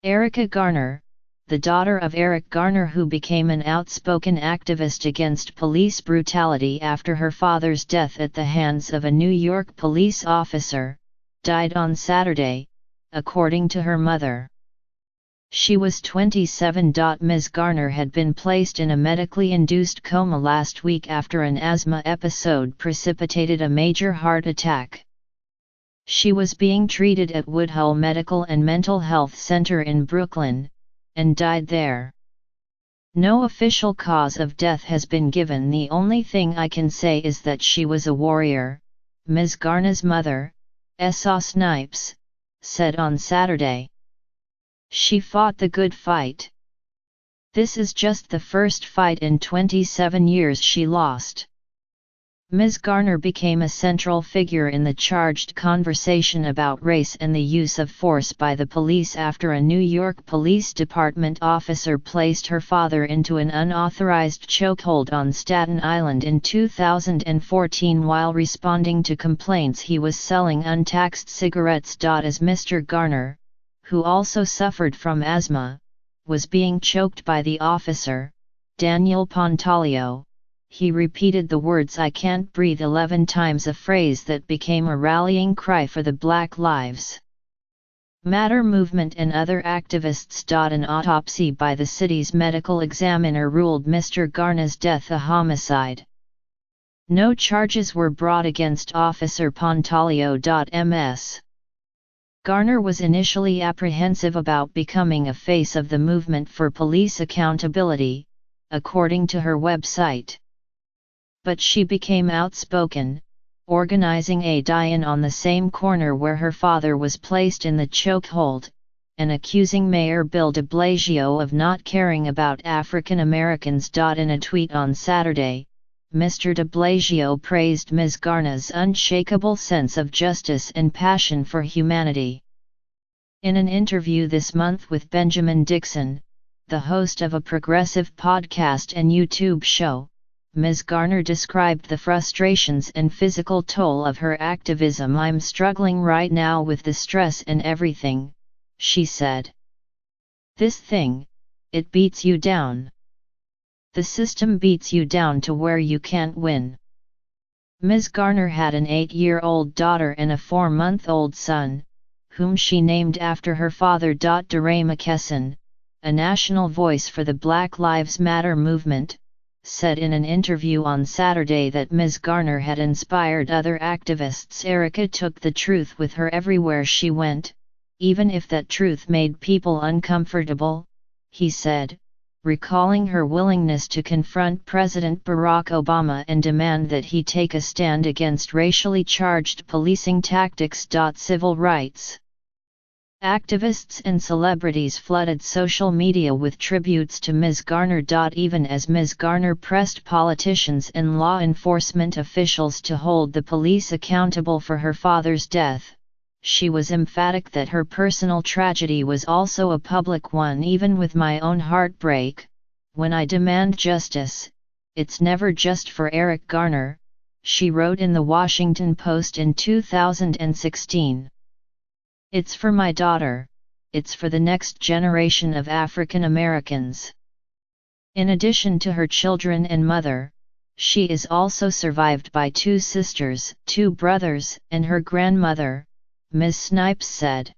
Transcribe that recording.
Erica Garner, the daughter of Eric Garner, who became an outspoken activist against police brutality after her father's death at the hands of a New York police officer, died on Saturday, according to her mother. She was 27. Ms. Garner had been placed in a medically induced coma last week after an asthma episode precipitated a major heart attack. She was being treated at Woodhull Medical and Mental Health Center in Brooklyn, and died there. No official cause of death has been given. The only thing I can say is that she was a warrior, Ms. Garner's mother, Essa Snipes, said on Saturday. She fought the good fight. This is just the first fight in 27 years she lost. Ms. Garner became a central figure in the charged conversation about race and the use of force by the police after a New York Police Department officer placed her father into an unauthorized chokehold on Staten Island in 2014 while responding to complaints he was selling untaxed cigarettes. As Mr. Garner, who also suffered from asthma, was being choked by the officer, Daniel Pontalio, he repeated the words "I can't breathe" 11 times, a phrase that became a rallying cry for the Black Lives Matter movement and other activists. An autopsy by the city's medical examiner ruled Mr. Garner's death a homicide. No charges were brought against Officer Pontalio. Ms. Garner was initially apprehensive about becoming a face of the movement for police accountability, according to her website. But she became outspoken, organizing a die-in on the same corner where her father was placed in the chokehold, and accusing Mayor Bill de Blasio of not caring about African Americans. In a tweet on Saturday, Mr. de Blasio praised Ms. Garner's unshakable sense of justice and passion for humanity. In an interview this month with Benjamin Dixon, the host of a progressive podcast and YouTube show, Ms. Garner described the frustrations and physical toll of her activism. "I'm struggling right now with the stress and everything," she said. "This thing, it beats you down. The system beats you down to where you can't win." Ms. Garner had an 8-year-old daughter and a 4-month-old son, whom she named after her father. DeRay McKesson, a national voice for the Black Lives Matter movement, said in an interview on Saturday that Ms. Garner had inspired other activists. "Erica took the truth with her everywhere she went, even if that truth made people uncomfortable," he said, recalling her willingness to confront President Barack Obama and demand that he take a stand against racially charged policing tactics. Civil rights activists and celebrities flooded social media with tributes to Ms. Garner. Even as Ms. Garner pressed politicians and law enforcement officials to hold the police accountable for her father's death, she was emphatic that her personal tragedy was also a public one. "Even with my own heartbreak, when I demand justice, it's never just for Eric Garner," she wrote in the Washington Post in 2016. "It's for my daughter, it's for the next generation of African Americans." In addition to her children and mother, she is also survived by 2 sisters, 2 brothers, and her grandmother, Ms. Snipes said.